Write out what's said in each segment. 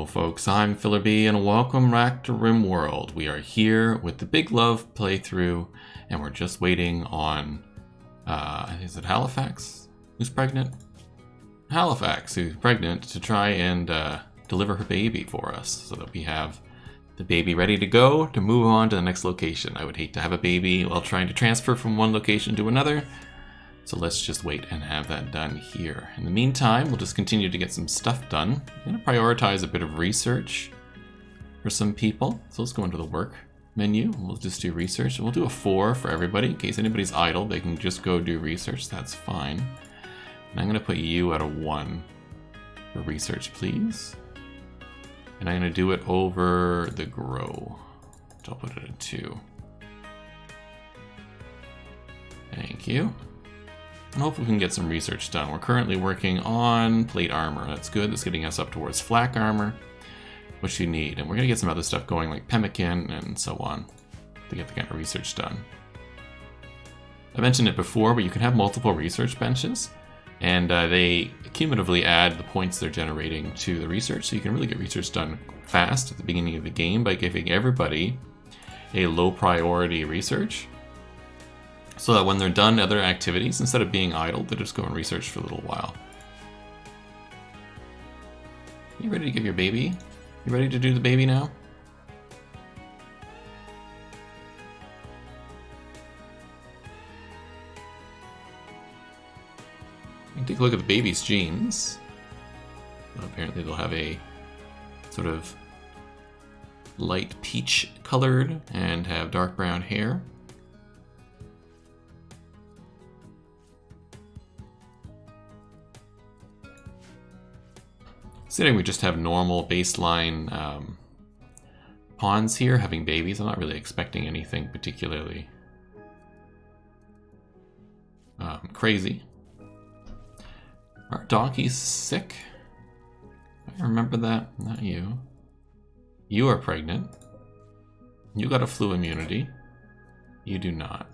Hello folks, I'm Filler B and welcome back to Rimworld. We are here with the Big Love playthrough and we're just waiting on, is it Halifax who's pregnant? Halifax who's pregnant to try and deliver her baby for us so that we have the baby ready to go to move on to the next location. I would hate to have a baby while trying to transfer from one location to another. So let's just wait and have that done here. In the meantime, we'll just continue to get some stuff done. I'm going to prioritize a bit of research for some people. So let's go into the work menu. We'll just do research. We'll do a 4 for everybody. In case anybody's idle, they can just go do research. That's fine. And I'm going to put you at a 1 for research, please. And I'm going to do it over the grow. So I'll put it at 2. Thank you. And hopefully we can get some research done. We're currently working on plate armor. That's good. That's getting us up towards flak armor, which you need. And we're going to get some other stuff going like pemmican and so on to get the kind of research done. I mentioned it before, but you can have multiple research benches. And they cumulatively add the points they're generating to the research. So you can really get research done fast at the beginning of the game by giving everybody a low priority research. So that when they're done other activities, instead of being idle, they just go and research for a little while. You ready to give your baby? You ready to do the baby now? You can take a look at the baby's genes. Apparently they'll have a sort of light peach colored and have dark brown hair. Considering we just have normal baseline pawns here, having babies, I'm not really expecting anything particularly crazy. Our donkey's sick. I remember that. Not you. You are pregnant. You got a flu immunity. You do not.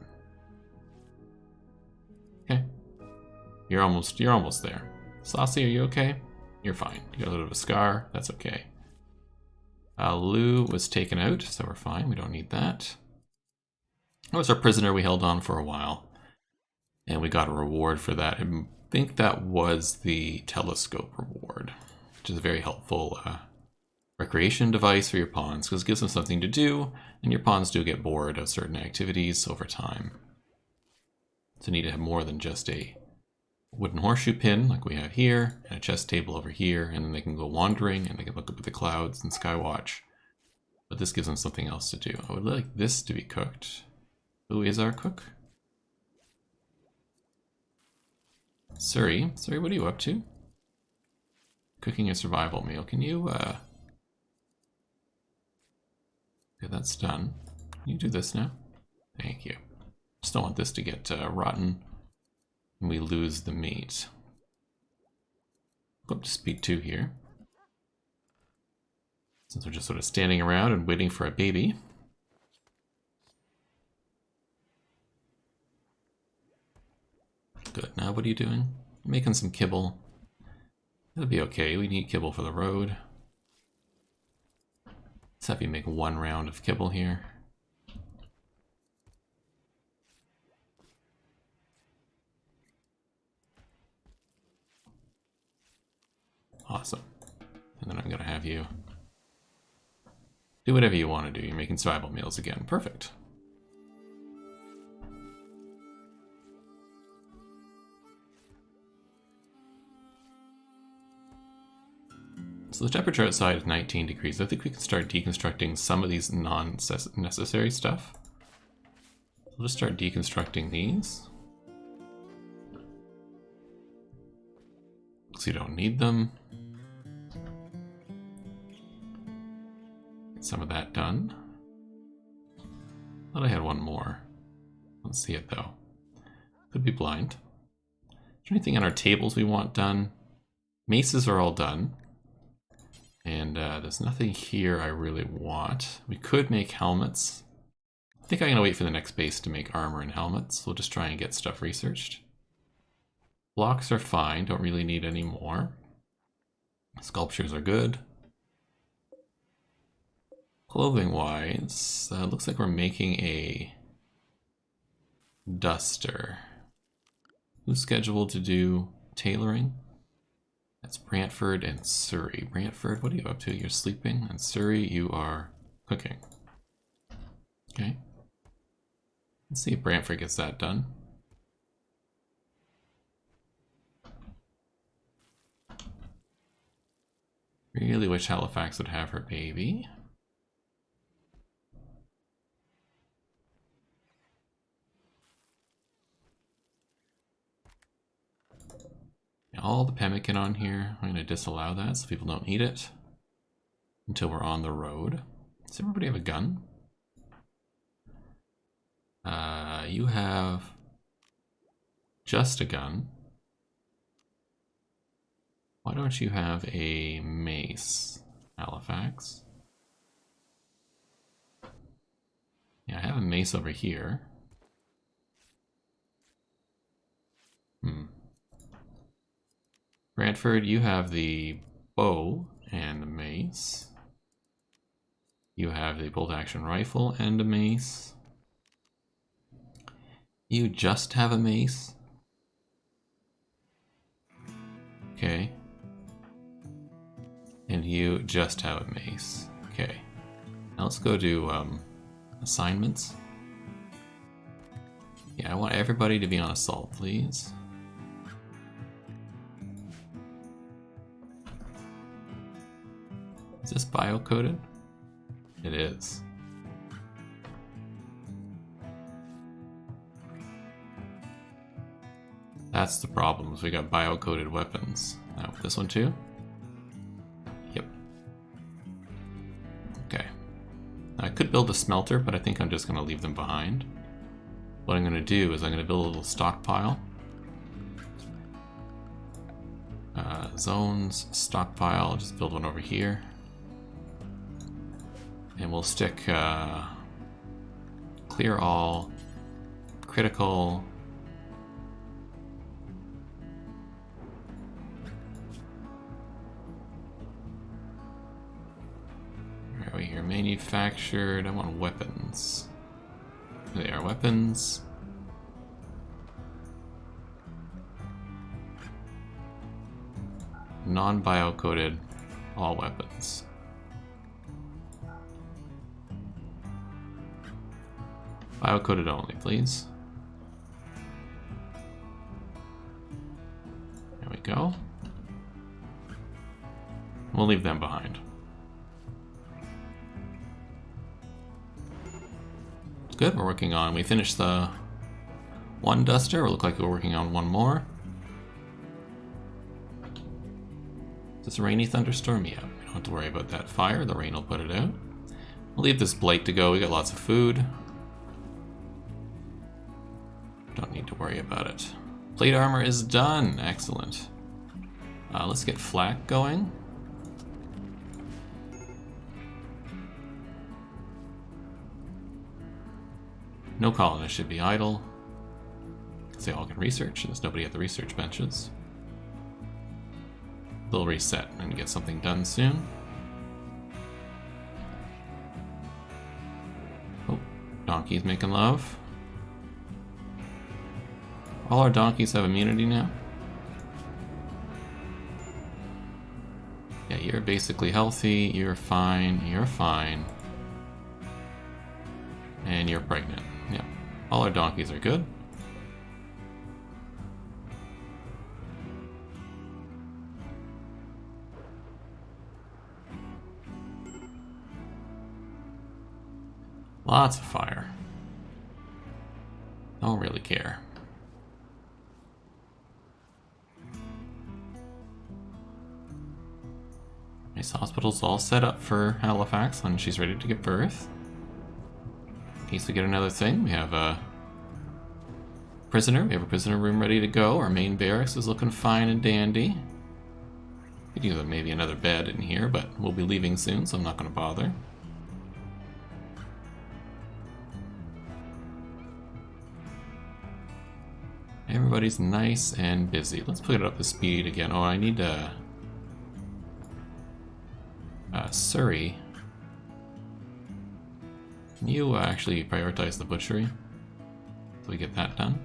Okay. You're almost there. Saucy, are you okay? You're fine. You got a little bit of a scar. That's okay. Lou was taken out, so we're fine. We don't need that. That was our prisoner we held on for a while. And we got a reward for that. I think that was the telescope reward, which is a very helpful recreation device for your pawns because it gives them something to do, and your pawns do get bored of certain activities over time. So you need to have more than just a wooden horseshoe pin like we have here, and a chess table over here, and then they can go wandering and they can look up at the clouds and skywatch. But this gives them something else to do. I would like this to be cooked. Who is our cook? Suri, what are you up to? Cooking a survival meal. Can you, okay, that's done. Can you do this now? Thank you. Just don't want this to get rotten. And we lose the meat. Go up to speed 2 here. Since we're just sort of standing around and waiting for a baby. Good, now what are you doing? Making some kibble. That'll be okay, we need kibble for the road. Let's have you make 1 round of kibble here. Awesome. And then I'm going to have you do whatever you want to do. You're making survival meals again. Perfect. So the temperature outside is 19 degrees. I think we can start deconstructing some of these non-necessary stuff. We'll just start deconstructing these. So you don't need them. Get some of that done. Thought I had one more. Let's see it though. Could be blind. Is there anything on our tables we want done? Maces are all done. And there's nothing here I really want. We could make helmets. I think I'm going to wait for the next base to make armor and helmets. We'll just try and get stuff researched. Blocks are fine, don't really need any more. Sculptures are good. clothing wise, looks like we're making a duster. Who's scheduled to do tailoring? That's Brantford and Surrey. Brantford, what are you up to? You're sleeping, and Surrey, you are cooking. Okay. Let's see if Brantford gets that done. Really wish Halifax would have her baby. All the pemmican on here, I'm going to disallow that so people don't eat it until we're on the road. Does everybody have a gun? You have just a gun. Why don't you have a mace, Halifax? Yeah, I have a mace over here. Brantford, you have the bow and the mace. You have the bolt-action rifle and a mace. You just have a mace? Okay. And you just have a mace. Okay. Now let's go to assignments. Yeah, I want everybody to be on assault, please. Is this bio-coded? It is. That's the problem, is we got bio-coded weapons. Now, this one too? Yep. Okay. I could build a smelter, but I think I'm just going to leave them behind. What I'm going to do is I'm going to build a little stockpile. Zones, stockpile, I'll just build one over here. And we'll stick clear all, critical, where are we here? Manufactured, I want weapons. There they are, weapons. Non-bio-coded, all weapons. Bio-coded only, please. There we go. We'll leave them behind. Good, we're working on, we finished the one duster, it look like we're working on one more. Is this a rainy thunderstorm? Yeah, we don't have to worry about that fire, the rain will put it out. We'll leave this blight to go, we got lots of food. Don't need to worry about it. Plate armor is done, excellent. Let's get flak going. No colonists should be idle. They all can research, there's nobody at the research benches. They'll reset and get something done soon. Oh, donkey's making love. All our donkeys have immunity now. Yeah, you're basically healthy, you're fine, and you're pregnant. Yep, all our donkeys are good. Lots of fire. Don't really care. Nice, hospital's all set up for Halifax when she's ready to give birth. In case we get another thing, we have a prisoner. We have a prisoner room ready to go. Our main barracks is looking fine and dandy. Could use maybe another bed in here, but we'll be leaving soon, so I'm not going to bother. Everybody's nice and busy. Let's put it up to speed again. Oh, I need to... Surrey. you actually prioritize the butchery so we get that done?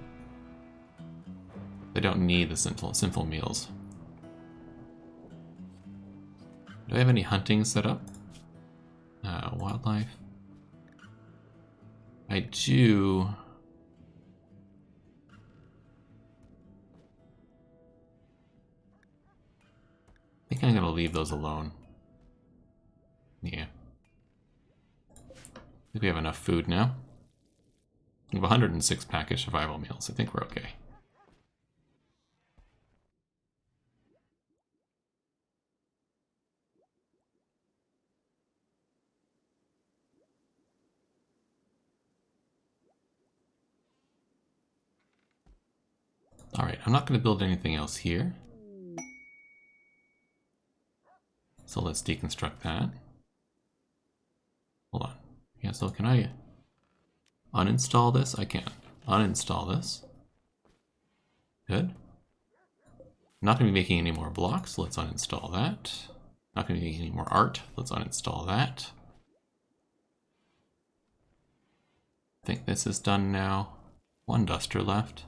They don't need the simple meals. Do I have any hunting set up? Wildlife. I do. I think I'm gonna leave those alone. Yeah. I think we have enough food now. We have 106 packaged survival meals. I think we're okay. Alright, I'm not going to build anything else here. So let's deconstruct that. Hold on. Yeah, so can I uninstall this? I can. Uninstall this. Good. Not going to be making any more blocks. Let's uninstall that. Not going to be making any more art. Let's uninstall that. I think this is done now. One duster left.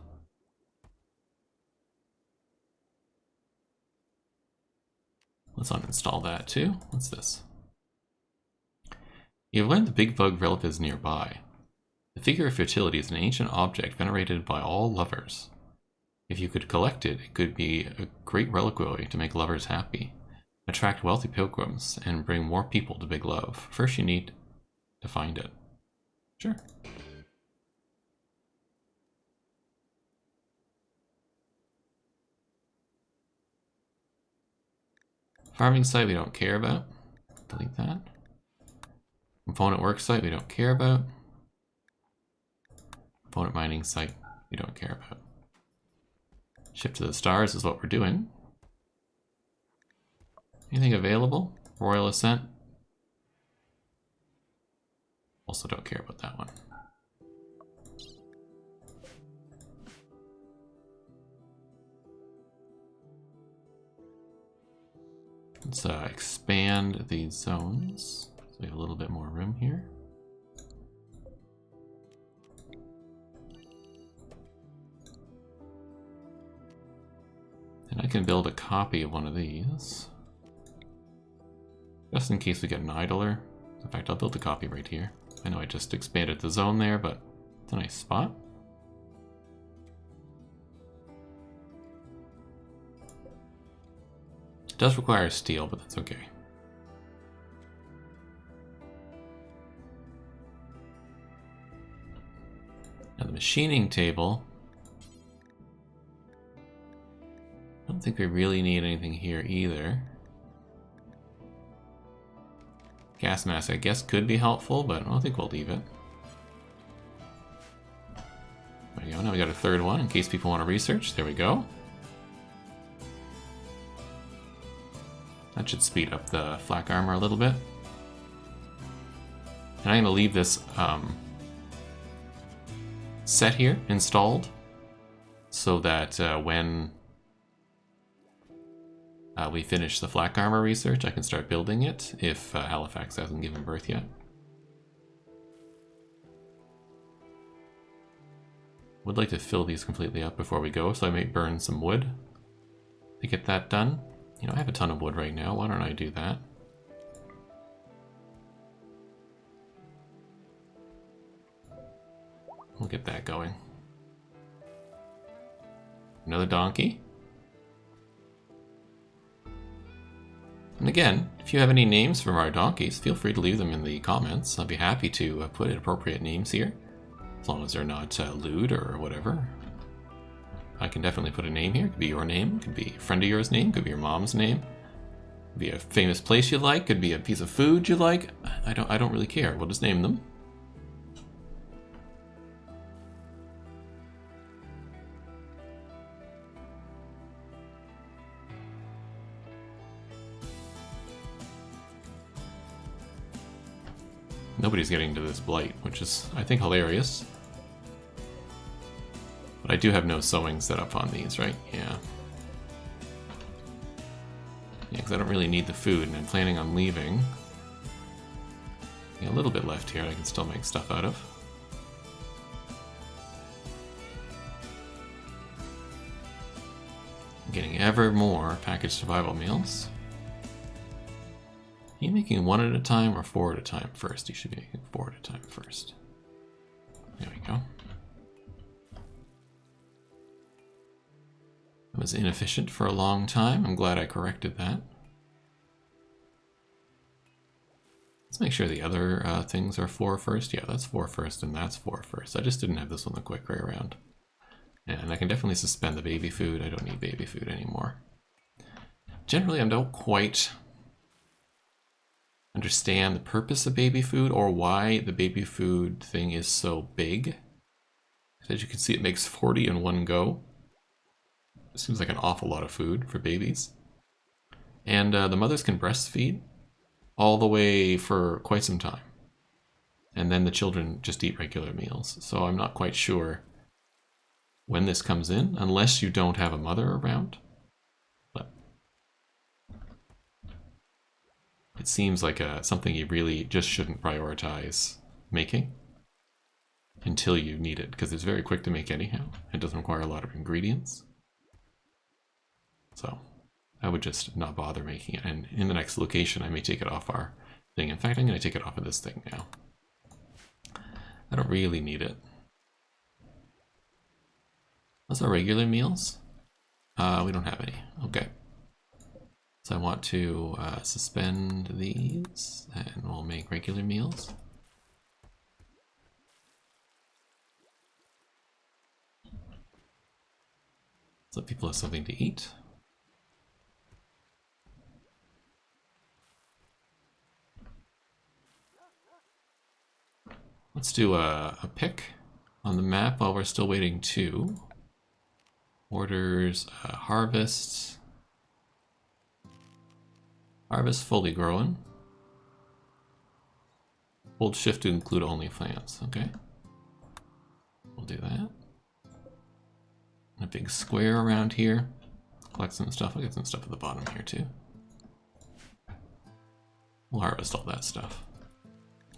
Let's uninstall that too. What's this? You've learned the big bug relic is nearby. The figure of fertility is an ancient object venerated by all lovers. If you could collect it, it could be a great reliquary to make lovers happy, attract wealthy pilgrims, and bring more people to Big Love. First you need to find it. Sure. Farming site we don't care about. Delete that. Component work site we don't care about. Component mining site we don't care about. Ship to the stars is what we're doing. Anything available? Royal Ascent. Also don't care about that one. Let's expand these zones so we have a little bit more room here. And I can build a copy of one of these, just in case we get an idler. In fact, I'll build a copy right here. I know I just expanded the zone there, but it's a nice spot. It does require steel, but that's okay. Now the machining table. I don't think we really need anything here either. Gas mask, I guess, could be helpful, but I don't think we'll leave it. There we go. Now we got a third one in case people want to research. There we go. That should speed up the flak armor a little bit. And I'm going to leave this set here installed so that when we finish the flak armor research, I can start building it if Halifax hasn't given birth yet. Would like to fill these completely up before we go, so I may burn some wood to get that done. You know, I have a ton of wood right now. Why don't I do that? We'll get that going. Another donkey. And again, if you have any names from our donkeys, feel free to leave them in the comments. I'll be happy to put appropriate names here, as long as they're not lewd or whatever. I can definitely put a name here. It could be your name, it could be a friend of yours' name, it could be your mom's name, it could be a famous place you like, it could be a piece of food you like. I don't really care. We'll just name them. Nobody's getting to this blight, which is, I think, hilarious. But I do have no sewing set up on these, right? Yeah. Yeah, because I don't really need the food, and I'm planning on leaving A little bit left here I can still make stuff out of. I'm getting ever more packaged survival meals. Are you making one at a time or four at a time first? You should be making four at a time first. There we go. It was inefficient for a long time. I'm glad I corrected that. Let's make sure the other things are 4 first. Yeah, that's 4 first and that's 4 first. I just didn't have this one the quick way around. And I can definitely suspend the baby food. I don't need baby food anymore. Generally, I don't quite understand the purpose of baby food or why the baby food thing is so big. As you can see, it makes 40 in one go. It seems like an awful lot of food for babies. And the mothers can breastfeed all the way for quite some time. And then the children just eat regular meals. So I'm not quite sure when this comes in, unless you don't have a mother around. But it seems like something you really just shouldn't prioritize making until you need it, because it's very quick to make anyhow. It doesn't require a lot of ingredients. So I would just not bother making it. And in the next location, I may take it off our thing. In fact, I'm going to take it off of this thing now. I don't really need it. Those are regular meals? We don't have any. Okay. So I want to suspend these, and we'll make regular meals. So people have something to eat. Let's do a pick on the map while we're still waiting too. Orders, harvest. Harvest fully grown. Hold shift to include only plants, okay. We'll do that. A big square around here. Collect some stuff. I'll get some stuff at the bottom here too. We'll harvest all that stuff.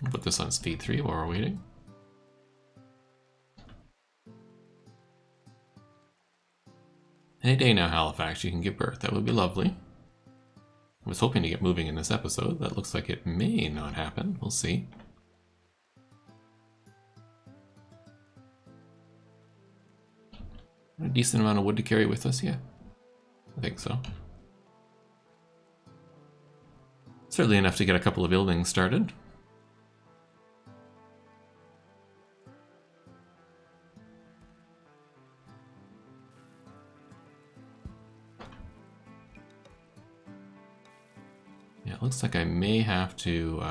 We'll put this on speed 3 while we're waiting. Any day now, Halifax, you can give birth. That would be lovely. I was hoping to get moving in this episode. That looks like it may not happen. We'll see. A decent amount of wood to carry with us, yeah. I think so. Certainly enough to get a couple of buildings started. Yeah, it looks like I may have to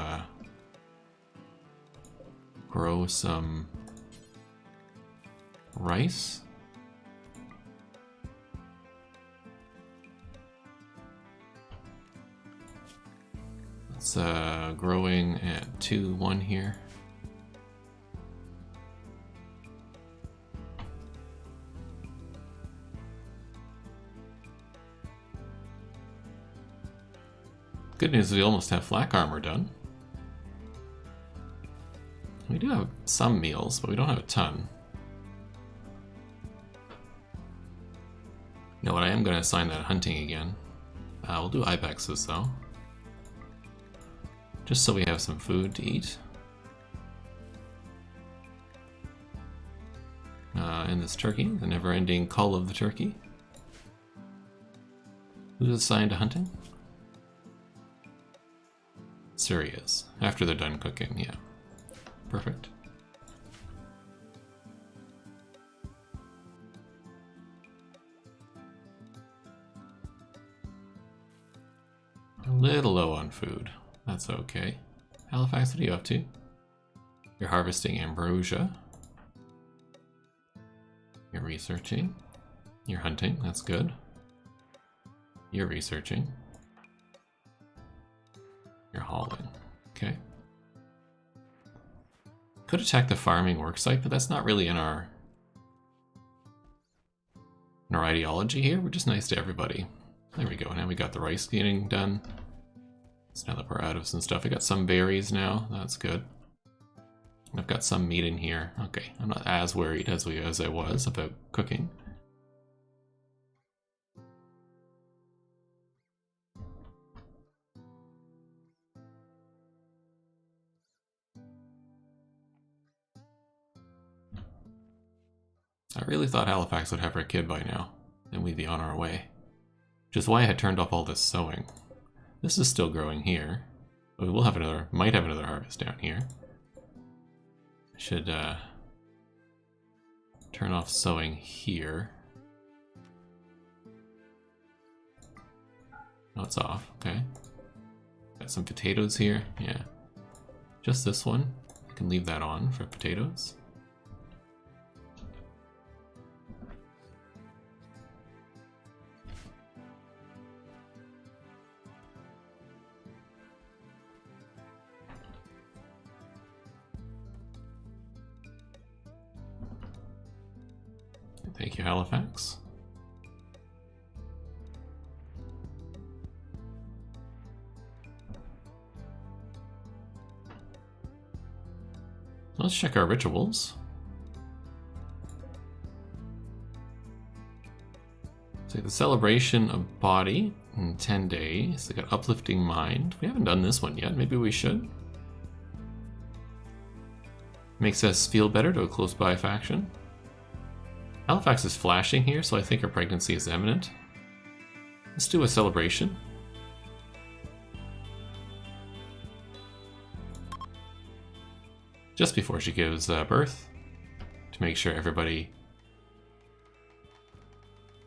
grow some rice. It's growing at 2-1 here. Good news is we almost have flak armor done. We do have some meals, but we don't have a ton. You know what, I am going to assign that hunting again. We'll do ibexes though. Just so we have some food to eat. And this turkey, the never-ending call of the turkey. Who's assigned to hunting? Suri is. After they're done cooking, yeah. Perfect. A little low on food. That's okay. Halifax, what are you up to? You're harvesting ambrosia. You're researching. You're hunting, that's good. You're researching. You're hauling. Okay. Could attack the farming worksite, but that's not really in our ideology here. We're just nice to everybody. There we go. Now we got the rice getting done. So now that we're out of some stuff, I got some berries now. That's good. I've got some meat in here. Okay, I'm not as worried as I was about cooking. I really thought Halifax would have her kid by now, and we'd be on our way. Which is why I had turned off all this sowing. This is still growing here. But we will have might have another harvest down here. I should turn off sowing here. No, it's off, okay. Got some potatoes here, yeah. Just this one. I can leave that on for potatoes. Thank you, Halifax. Let's check our rituals. So the celebration of body in 10 days. They got uplifting mind. We haven't done this one yet. Maybe we should. Makes us feel better to a close by faction. Halifax is flashing here, so I think her pregnancy is imminent. Let's do a celebration. Just before she gives birth, to make sure everybody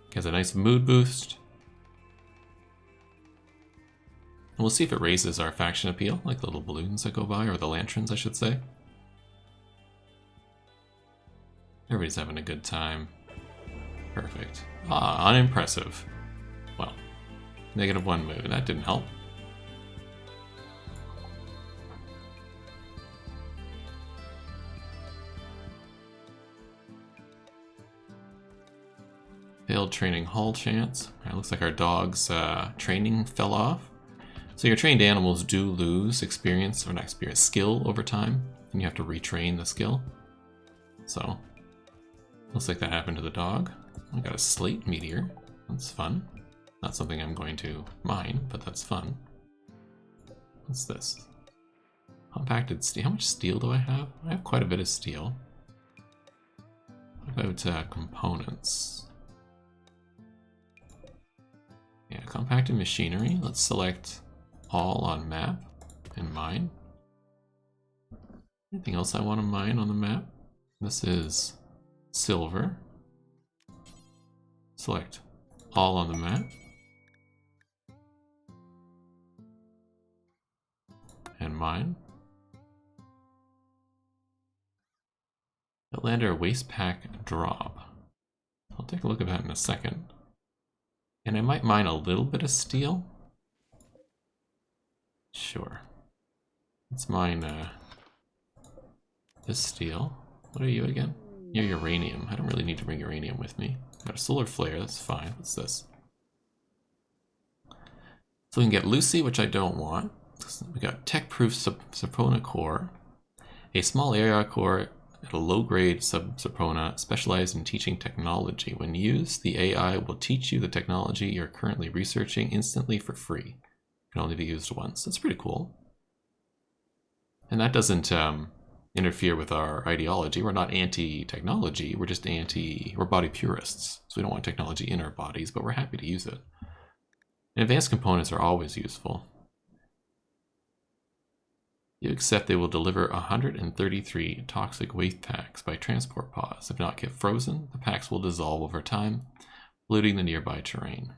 gets a nice mood boost. And we'll see if it raises our faction appeal, like the little balloons that go by, or the lanterns, I should say. Everybody's having a good time. Perfect. Ah, unimpressive. Well, -1 mood. That didn't help. Failed training hall chance. It looks like our dog's training fell off. So your trained animals do lose experience, or not experience, skill over time, and you have to retrain the skill. So, looks like that happened to the dog. I got a slate meteor. That's fun. Not something I'm going to mine, but that's fun. What's this? Compacted steel. How much steel do I have? I have quite a bit of steel. What about components? Yeah, compacted machinery. Let's select all on map and mine. Anything else I want to mine on the map? This is silver. Select all on the map. And mine. Outlander waste pack drop. I'll take a look at that in a second. And I might mine a little bit of steel. Sure. Let's mine this steel. What are you again? You're uranium. I don't really need to bring uranium with me. Got a solar flare, that's fine. What's this? So we can get Lucy, which I don't want. We got tech-proof Serpona core. A small area core at a low-grade sub-Serpona specialized in teaching technology. When used, the AI will teach you the technology you're currently researching instantly for free. It can only be used once. That's pretty cool. And that doesn't interfere with our ideology. We're not anti-technology, we're just we're body purists. So we don't want technology in our bodies, but we're happy to use it. And advanced components are always useful. You accept they will deliver 133 toxic waste packs by transport pods. If not get frozen, the packs will dissolve over time, polluting the nearby terrain.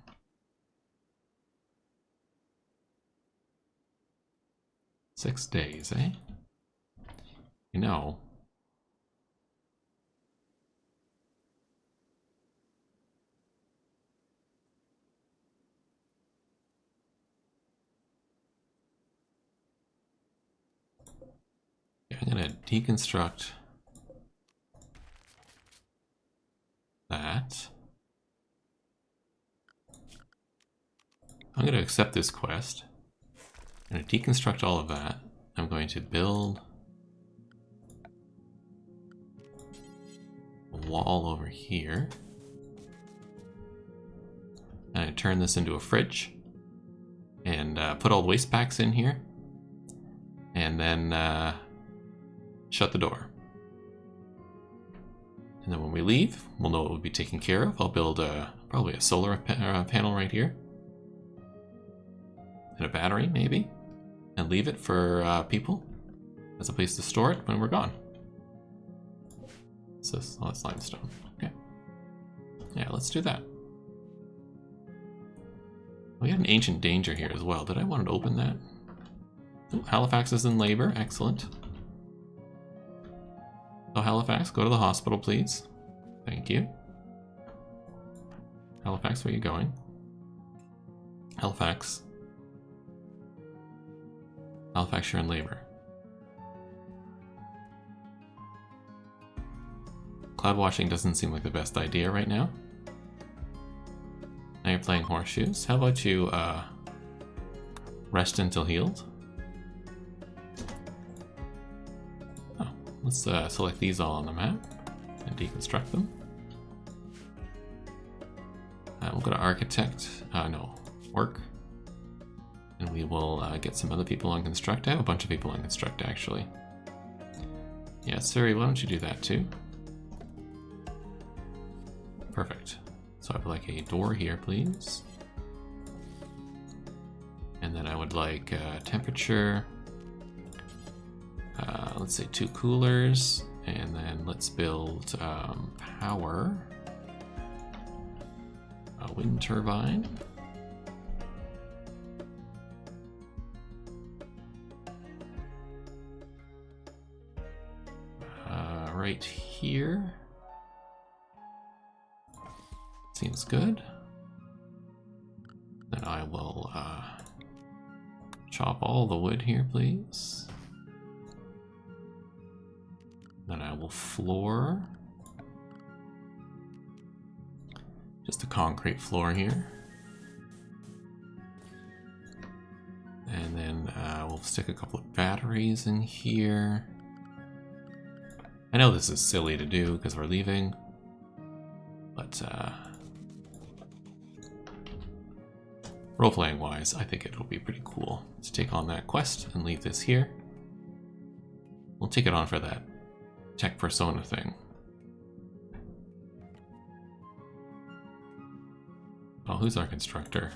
Six days, eh? You know, I'm gonna deconstruct that. I'm gonna accept this quest. I'm going to deconstruct all of that. I'm going to build a wall over here. And I turn this into a fridge. And put all the waste packs in here. And then shut the door. And then when we leave, we'll know what we'll be taken care of. I'll build probably a solar panel right here. And a battery, maybe. And leave it for people as a place to store it when we're gone. So that's limestone. Okay. Yeah, let's do that. We had an ancient danger here as well. Did I want to open that? Oh, Halifax is in labor. Excellent. So Halifax, go to the hospital, please. Thank you. Halifax, where are you going? Halifax. Halifax, you're in labor. Cloud washing doesn't seem like the best idea right now. Now you're playing horseshoes. How about you rest until healed? Oh, let's select these all on the map and deconstruct them. We'll go to architect. No, work. And we will get some other people on construct. I have a bunch of people on construct actually. Yeah, Siri, why don't you do that too? Perfect. So I would like a door here, please. And then I would like temperature. Let's say 2 coolers. And then let's build power. A wind turbine. Right here. Seems good. Then I will chop all the wood here, please. Then I will floor. Just a concrete floor here. And then we'll stick a couple of batteries in here. I know this is silly to do because we're leaving, but role-playing wise, I think it'll be pretty cool to take on that quest and leave this here. We'll take it on for that tech persona thing. Oh, who's our constructor?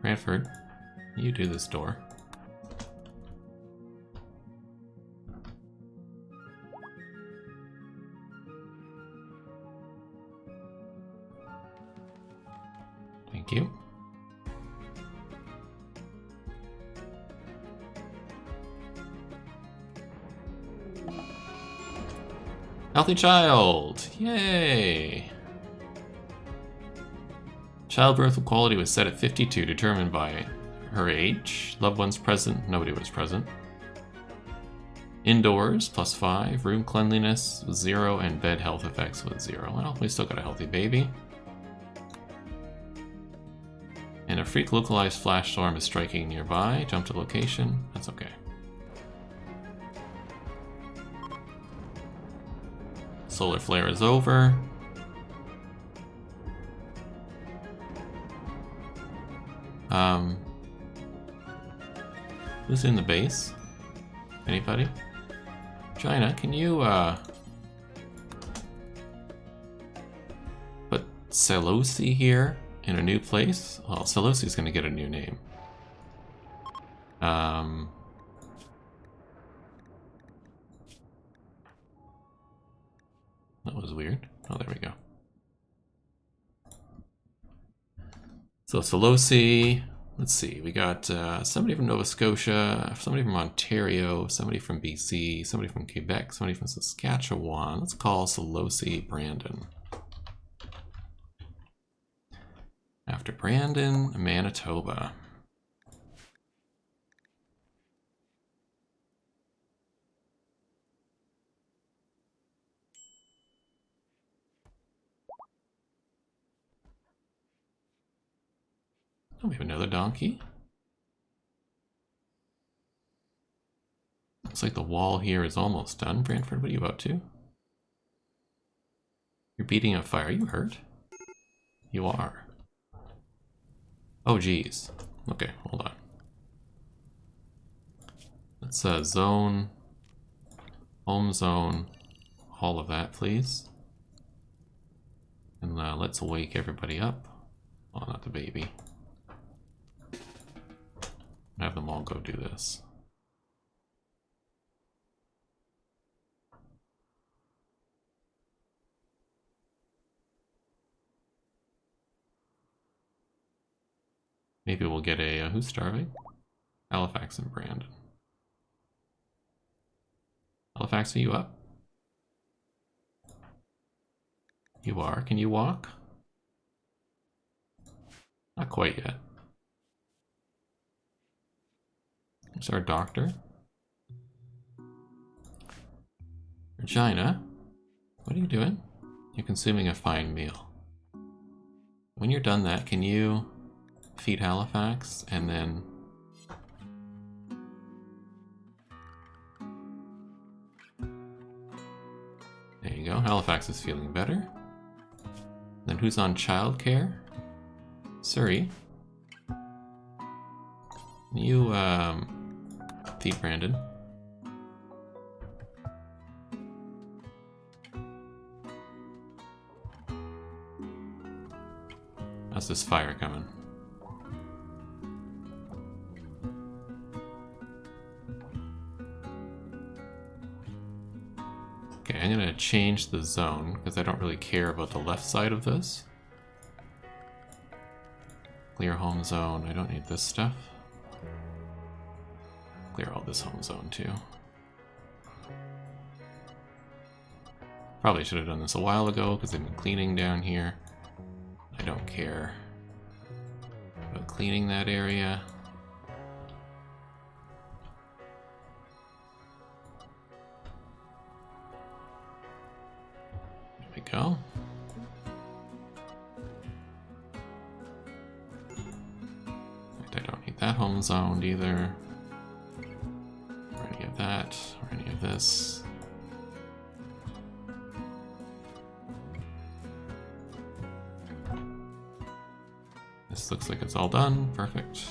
Cranford, you do this door. Thank you. Healthy child! Yay! Childbirth equality was set at 52, determined by her age. Loved ones present, nobody was present. Indoors, +5. Room cleanliness was 0, and bed health effects was 0. Well, we still got a healthy baby. And a freak localized flash storm is striking nearby. Jump to location. That's okay. Solar flare is over. Who's in the base? Anybody? China, can you put Selosi here in a new place? Well, Selosi's gonna get a new name. That was weird. Oh, there we go. So Selosi, let's see, we got somebody from Nova Scotia, somebody from Ontario, somebody from BC, somebody from Quebec, somebody from Saskatchewan. Let's call Selosi Brandon. After Brandon, Manitoba. Oh, we have another donkey. Looks like the wall here is almost done. Brantford, what are you up to? You're beating a fire. Are you hurt? You are. Oh, geez. Okay, hold on. Let's zone, home zone, all of that, please. And let's wake everybody up. Oh, not the baby. Have them all go do this. Maybe we'll get a who's starving? Halifax and Brandon. Halifax, are you up? You are. Can you walk? Not quite yet. There's our doctor. Regina, what are you doing? You're consuming a fine meal. When you're done that, can you feed Halifax and then there you go. Halifax is feeling better. Then who's on childcare? Surrey. You feed Brandon. How's this fire coming? Okay, I'm gonna change the zone because I don't really care about the left side of this. Clear home zone. I don't need this stuff. Clear all this home zone too. Probably should have done this a while ago because they've been cleaning down here. I don't care about cleaning that area. There we go. I don't need that home zoned either. Or any of that, or any of this. This looks like it's all done. Perfect.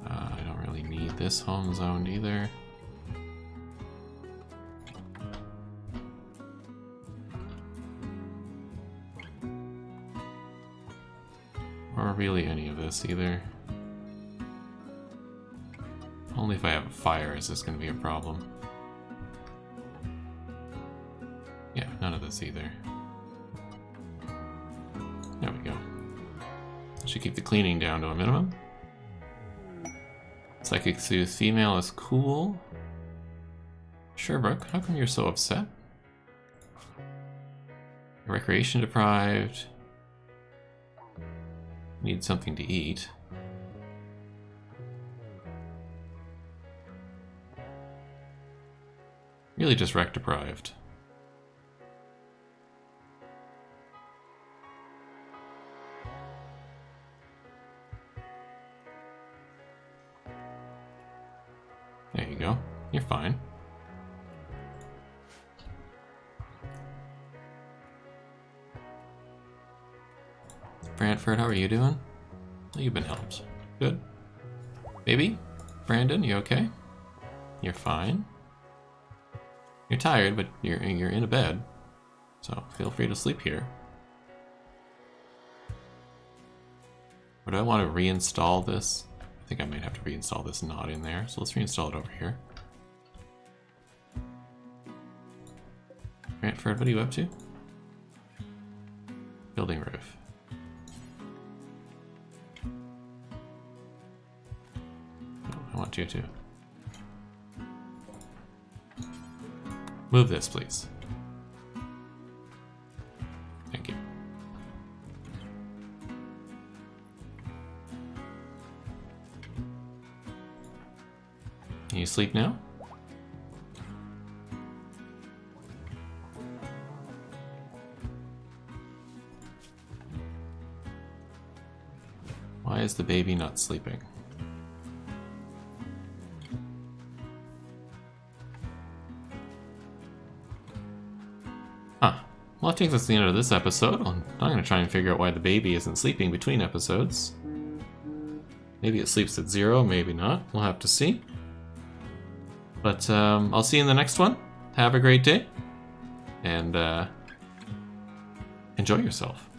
I don't really need this home zoned either. Or really any of this either. Only if I have a fire is this going to be a problem. Yeah, none of this either. There we go. Should keep the cleaning down to a minimum. Psychic Soothe female is cool. Sherbrooke, how come you're so upset? Recreation deprived. Need something to eat. Really just rec deprived. There you go. You're fine. Brantford, how are you doing? Oh, you've been helped. Good. Baby? Brandon, you okay? You're fine. You're tired, but you're in a bed. So feel free to sleep here. Or do I want to reinstall this? I think I might have to reinstall this not in there, so let's reinstall it over here. Brantford, what are you up to? Building roof. Oh, I want you to. Move this, please. Thank you. Can you sleep now? Why is the baby not sleeping? Well, I think that's the end of this episode. I'm going to try and figure out why the baby isn't sleeping between episodes. Maybe it sleeps at 0, maybe not. We'll have to see. But I'll see you in the next one. Have a great day. And enjoy yourself.